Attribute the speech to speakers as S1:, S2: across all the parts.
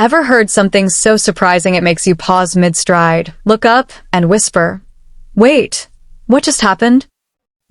S1: Ever heard something so surprising it makes you pause mid-stride, look up, and whisper, "Wait, what just happened?"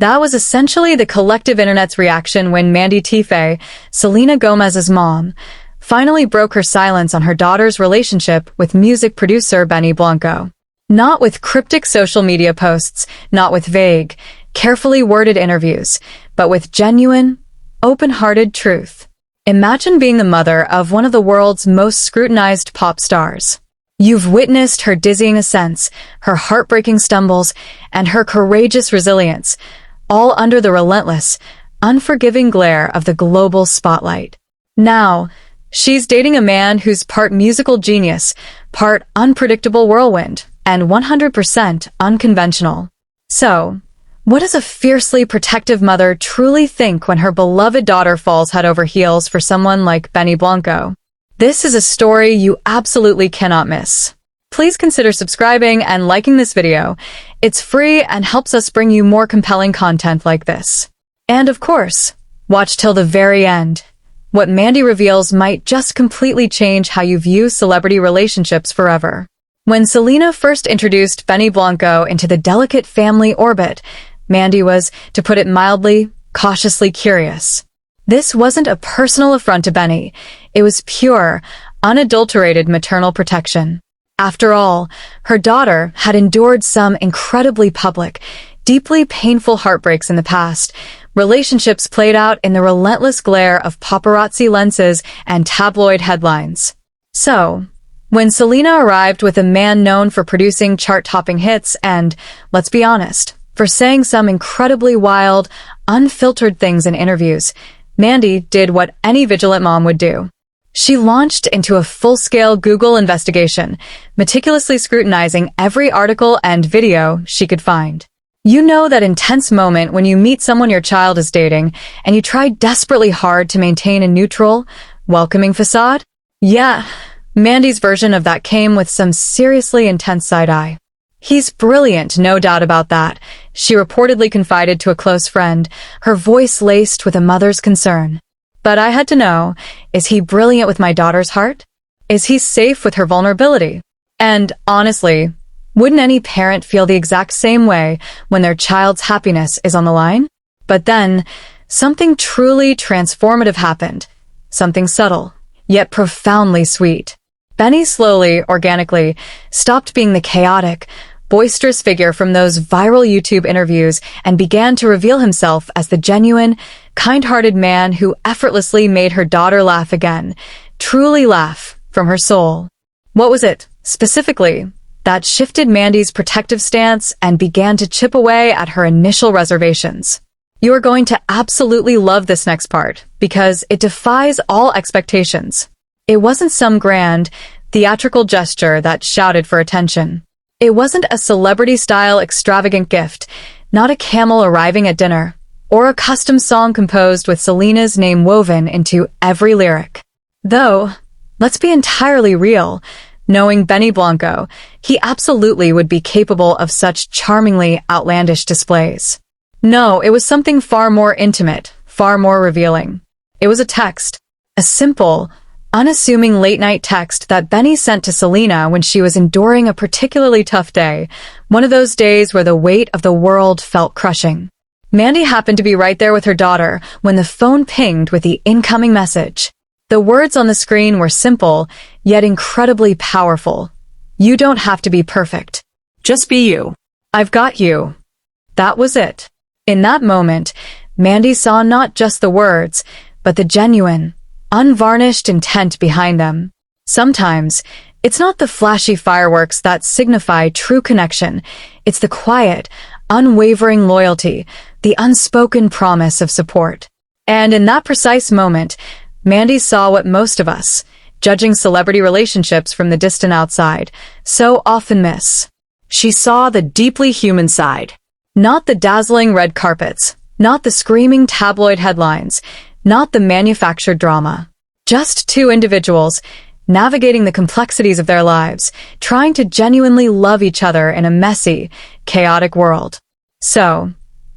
S1: That was essentially the collective internet's reaction when Mandy Teefey, Selena Gomez's mom, finally broke her silence on her daughter's relationship with music producer Benny Blanco. Not with cryptic social media posts, not with vague, carefully worded interviews, but with genuine, open-hearted truth. Imagine being the mother of one of the world's most scrutinized pop stars. You've witnessed her dizzying ascents, her heartbreaking stumbles, and her courageous resilience, all under the relentless, unforgiving glare of the global spotlight. Now, she's dating a man who's part musical genius, part unpredictable whirlwind, and 100% unconventional. So, what does a fiercely protective mother truly think when her beloved daughter falls head over heels for someone like Benny Blanco? This is a story you absolutely cannot miss. Please consider subscribing and liking this video. It's free and helps us bring you more compelling content like this. And of course, watch till the very end. What Mandy reveals might just completely change how you view celebrity relationships forever. When Selena first introduced Benny Blanco into the delicate family orbit, Mandy was, to put it mildly, cautiously curious. This wasn't a personal affront to Benny. It was pure, unadulterated maternal protection. After all, her daughter had endured some incredibly public, deeply painful heartbreaks in the past, relationships played out in the relentless glare of paparazzi lenses and tabloid headlines. So, when Selena arrived with a man known for producing chart-topping hits and, let's be honest, for saying some incredibly wild, unfiltered things in interviews, Mandy did what any vigilant mom would do. She launched into a full-scale Google investigation, meticulously scrutinizing every article and video she could find. You know that intense moment when you meet someone your child is dating, and you try desperately hard to maintain a neutral, welcoming facade? Yeah, Mandy's version of that came with some seriously intense side-eye. "He's brilliant, no doubt about that," she reportedly confided to a close friend, her voice laced with a mother's concern. "But I had to know, is he brilliant with my daughter's heart? Is he safe with her vulnerability?" And honestly, wouldn't any parent feel the exact same way when their child's happiness is on the line? But then, something truly transformative happened. Something subtle, yet profoundly sweet. Benny slowly, organically, stopped being the chaotic, boisterous figure from those viral YouTube interviews and began to reveal himself as the genuine, kind-hearted man who effortlessly made her daughter laugh again, truly laugh from her soul. What was it, specifically, that shifted Mandy's protective stance and began to chip away at her initial reservations? You are going to absolutely love this next part, because it defies all expectations. It wasn't some grand, theatrical gesture that shouted for attention. It wasn't a celebrity-style extravagant gift, not a camel arriving at dinner, or a custom song composed with Selena's name woven into every lyric. Though, let's be entirely real, knowing Benny Blanco, he absolutely would be capable of such charmingly outlandish displays. No, it was something far more intimate, far more revealing. It was a text, a simple, unassuming late-night text that Benny sent to Selena when she was enduring a particularly tough day, one of those days where the weight of the world felt crushing. Mandy happened to be right there with her daughter when the phone pinged with the incoming message. The words on the screen were simple, yet incredibly powerful. "You don't have to be perfect. Just be you. I've got you." That was it. In that moment, Mandy saw not just the words, but the genuine, unvarnished intent behind them. Sometimes, it's not the flashy fireworks that signify true connection. It's the quiet, unwavering loyalty, the unspoken promise of support. And in that precise moment, Mandy saw what most of us, judging celebrity relationships from the distant outside, so often miss. She saw the deeply human side. Not the dazzling red carpets, not the screaming tabloid headlines, not the manufactured drama. Just two individuals, navigating the complexities of their lives, trying to genuinely love each other in a messy, chaotic world. So,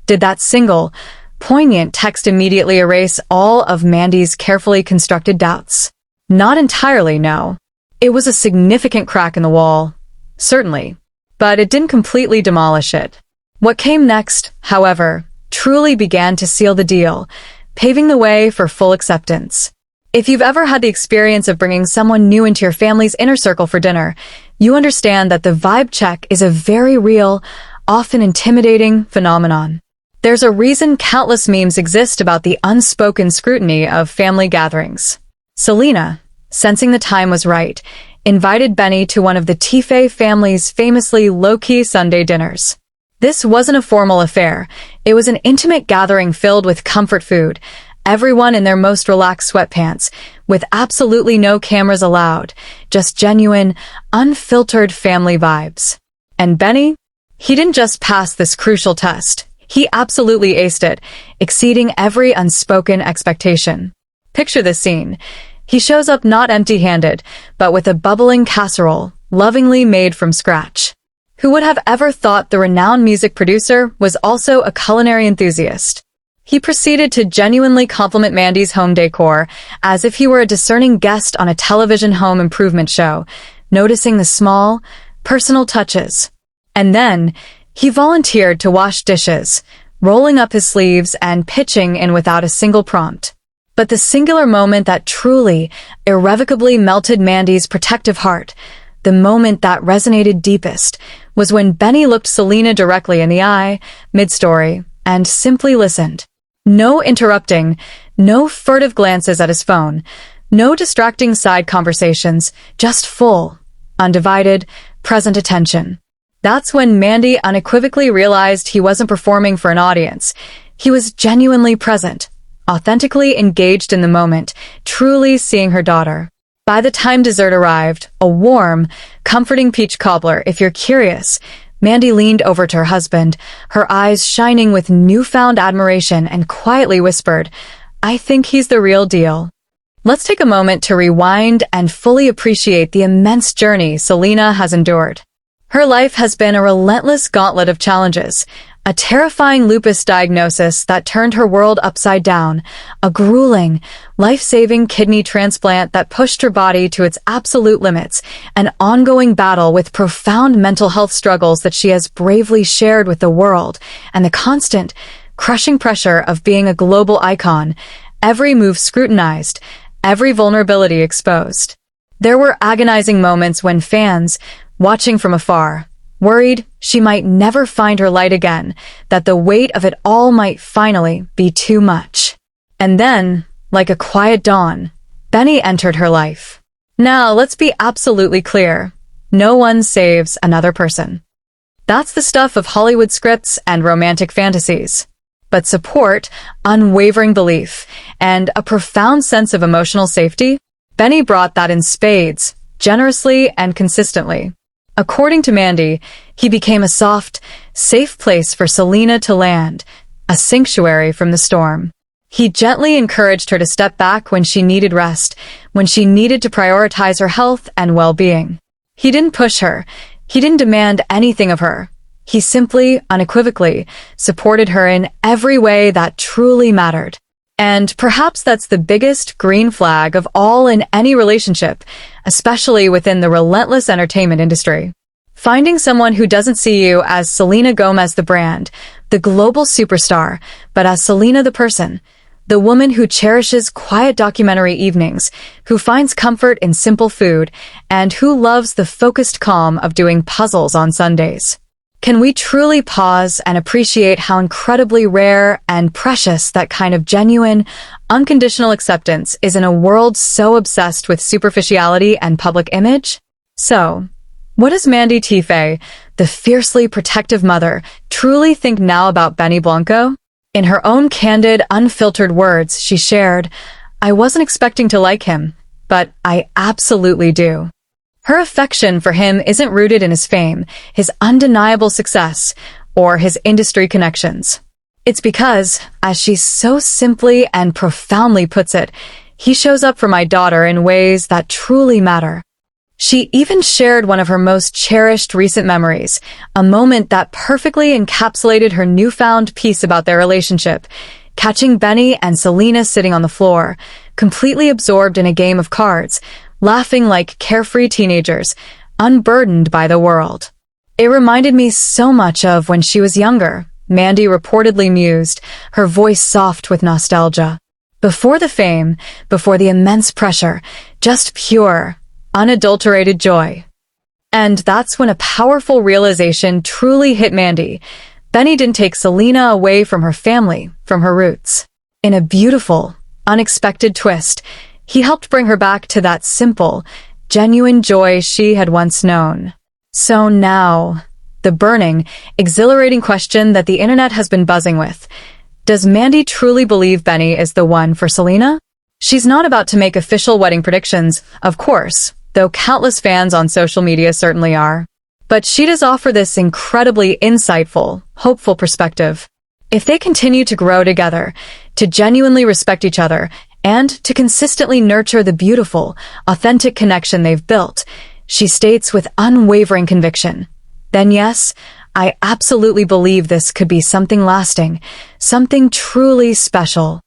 S1: did that single, poignant text immediately erase all of Mandy's carefully constructed doubts? Not entirely, no. It was a significant crack in the wall, certainly, but it didn't completely demolish it. What came next, however, truly began to seal the deal, paving the way for full acceptance. If you've ever had the experience of bringing someone new into your family's inner circle for dinner, you understand that the vibe check is a very real, often intimidating phenomenon. There's a reason countless memes exist about the unspoken scrutiny of family gatherings. Selena, sensing the time was right, invited Benny to one of the Tife family's famously low-key Sunday dinners. This wasn't a formal affair. It was an intimate gathering filled with comfort food, everyone in their most relaxed sweatpants, with absolutely no cameras allowed, just genuine, unfiltered family vibes. And Benny? He didn't just pass this crucial test. He absolutely aced it, exceeding every unspoken expectation. Picture this scene. He shows up not empty-handed, but with a bubbling casserole, lovingly made from scratch. Who would have ever thought the renowned music producer was also a culinary enthusiast? He proceeded to genuinely compliment Mandy's home decor, as if he were a discerning guest on a television home improvement show, noticing the small, personal touches. And then, he volunteered to wash dishes, rolling up his sleeves and pitching in without a single prompt. But the singular moment that truly, irrevocably melted Mandy's protective heart, the moment that resonated deepest, was when Benny looked Selena directly in the eye, mid-story, and simply listened. No interrupting, no furtive glances at his phone, no distracting side conversations, just full, undivided, present attention. That's when Mandy unequivocally realized he wasn't performing for an audience. He was genuinely present, authentically engaged in the moment, truly seeing her daughter. By the time dessert arrived, a warm, comforting peach cobbler, if you're curious, Mandy leaned over to her husband, her eyes shining with newfound admiration, and quietly whispered, "I think he's the real deal." Let's take a moment to rewind and fully appreciate the immense journey Selena has endured. Her life has been a relentless gauntlet of challenges, a terrifying lupus diagnosis that turned her world upside down, a grueling, life-saving kidney transplant that pushed her body to its absolute limits, an ongoing battle with profound mental health struggles that she has bravely shared with the world, and the constant, crushing pressure of being a global icon, every move scrutinized, every vulnerability exposed. There were agonizing moments when fans, watching from afar, worried she might never find her light again, that the weight of it all might finally be too much. And then, like a quiet dawn, Benny entered her life. Now, let's be absolutely clear. No one saves another person. That's the stuff of Hollywood scripts and romantic fantasies. But support, unwavering belief, and a profound sense of emotional safety, Benny brought that in spades, generously and consistently. According to Mandy, he became a soft, safe place for Selena to land, a sanctuary from the storm. He gently encouraged her to step back when she needed rest, when she needed to prioritize her health and well-being. He didn't push her. He didn't demand anything of her. He simply, unequivocally, supported her in every way that truly mattered. And perhaps that's the biggest green flag of all in any relationship, especially within the relentless entertainment industry. Finding someone who doesn't see you as Selena Gomez the brand, the global superstar, but as Selena the person, the woman who cherishes quiet documentary evenings, who finds comfort in simple food, and who loves the focused calm of doing puzzles on Sundays. Can we truly pause and appreciate how incredibly rare and precious that kind of genuine, unconditional acceptance is in a world so obsessed with superficiality and public image? So, what does Mandy Tife, the fiercely protective mother, truly think now about Benny Blanco? In her own candid, unfiltered words, she shared, "I wasn't expecting to like him, but I absolutely do." Her affection for him isn't rooted in his fame, his undeniable success, or his industry connections. It's because, as she so simply and profoundly puts it, he shows up for my daughter in ways that truly matter. She even shared one of her most cherished recent memories, a moment that perfectly encapsulated her newfound peace about their relationship, catching Benny and Selena sitting on the floor, completely absorbed in a game of cards, laughing like carefree teenagers, unburdened by the world. It reminded me so much of when she was younger, Mandy reportedly mused, her voice soft with nostalgia. Before the fame, before the immense pressure, just pure, unadulterated joy. And that's when a powerful realization truly hit Mandy. Benny didn't take Selena away from her family, from her roots. In a beautiful, unexpected twist, he helped bring her back to that simple, genuine joy she had once known. So now, the burning, exhilarating question that the internet has been buzzing with. Does Mandy truly believe Benny is the one for Selena? She's not about to make official wedding predictions, of course, though countless fans on social media certainly are. But she does offer this incredibly insightful, hopeful perspective. If they continue to grow together, to genuinely respect each other, and to consistently nurture the beautiful, authentic connection they've built, she states with unwavering conviction, then yes, I absolutely believe this could be something lasting, something truly special.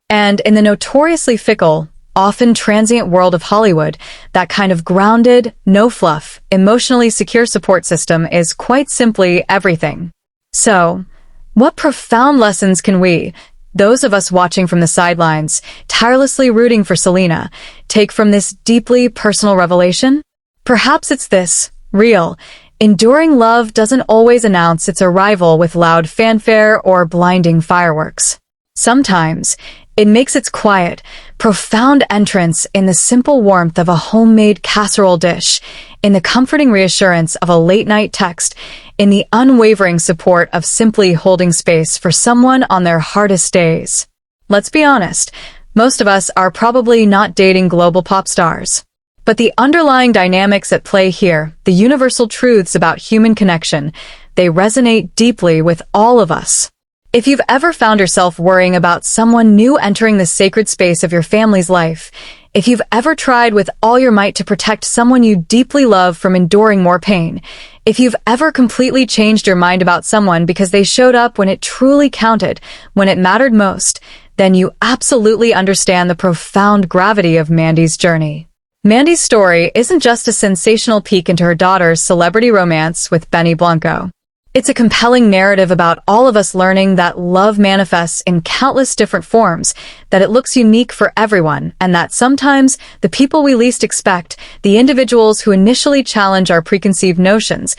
S1: And in the notoriously fickle, often transient world of Hollywood, that kind of grounded, no-fluff, emotionally secure support system is quite simply everything. So, what profound lessons can we, those of us watching from the sidelines, tirelessly rooting for Selena, take from this deeply personal revelation? Perhaps it's this: real, enduring love doesn't always announce its arrival with loud fanfare or blinding fireworks. Sometimes, it makes its quiet, profound entrance in the simple warmth of a homemade casserole dish, in the comforting reassurance of a late-night text, in the unwavering support of simply holding space for someone on their hardest days. Let's be honest, most of us are probably not dating global pop stars. But the underlying dynamics at play here, the universal truths about human connection, they resonate deeply with all of us. If you've ever found yourself worrying about someone new entering the sacred space of your family's life, if you've ever tried with all your might to protect someone you deeply love from enduring more pain, if you've ever completely changed your mind about someone because they showed up when it truly counted, when it mattered most, then you absolutely understand the profound gravity of Mandy's journey. Mandy's story isn't just a sensational peek into her daughter's celebrity romance with Blanco. It's a compelling narrative about all of us learning that love manifests in countless different forms, that it looks unique for everyone, and that sometimes the people we least expect, the individuals who initially challenge our preconceived notions,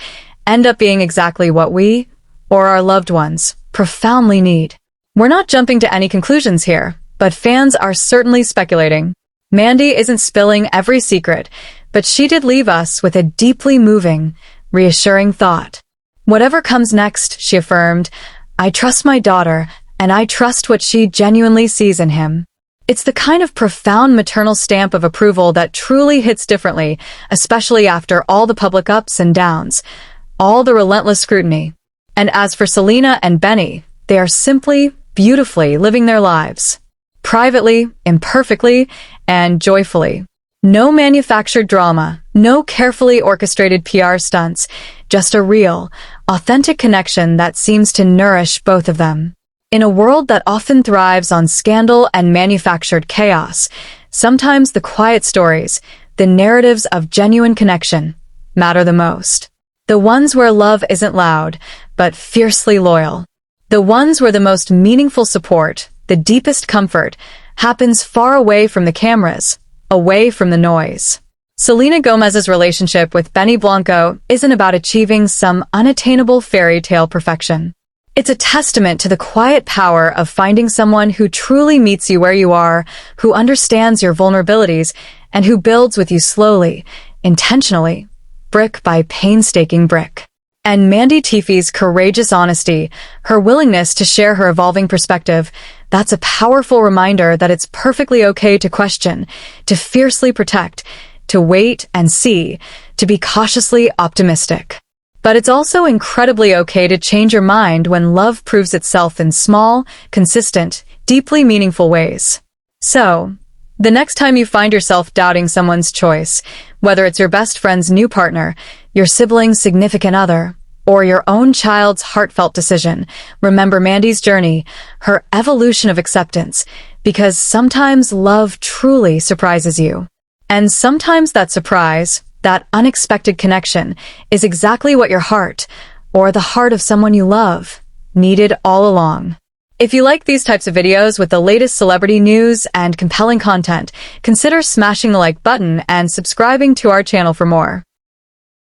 S1: end up being exactly what we, or our loved ones, profoundly need. We're not jumping to any conclusions here, but fans are certainly speculating. Mandy isn't spilling every secret, but she did leave us with a deeply moving, reassuring thought. Whatever comes next, she affirmed, I trust my daughter, and I trust what she genuinely sees in him. It's the kind of profound maternal stamp of approval that truly hits differently, especially after all the public ups and downs, all the relentless scrutiny. And as for Selena and Benny, they are simply, beautifully living their lives. Privately, imperfectly, and joyfully. No manufactured drama, no carefully orchestrated PR stunts, just a real, authentic connection that seems to nourish both of them. In a world that often thrives on scandal and manufactured chaos, sometimes the quiet stories, the narratives of genuine connection, matter the most. The ones where love isn't loud, but fiercely loyal. The ones where the most meaningful support, the deepest comfort, happens far away from the cameras, away from the noise. Selena Gomez's relationship with Blanco isn't about achieving some unattainable fairy tale perfection. It's a testament to the quiet power of finding someone who truly meets you where you are, who understands your vulnerabilities, and who builds with you slowly, intentionally, brick by painstaking brick. And Mandy Tiefy's courageous honesty, her willingness to share her evolving perspective, that's a powerful reminder that it's perfectly okay to question, to fiercely protect, to wait and see, to be cautiously optimistic. But it's also incredibly okay to change your mind when love proves itself in small, consistent, deeply meaningful ways. So, the next time you find yourself doubting someone's choice, whether it's your best friend's new partner, your sibling's significant other, or your own child's heartfelt decision, remember Mandy's journey, her evolution of acceptance, because sometimes love truly surprises you. And sometimes that surprise, that unexpected connection, is exactly what your heart, or the heart of someone you love, needed all along. If you like these types of videos with the latest celebrity news and compelling content, consider smashing the like button and subscribing to our channel for more.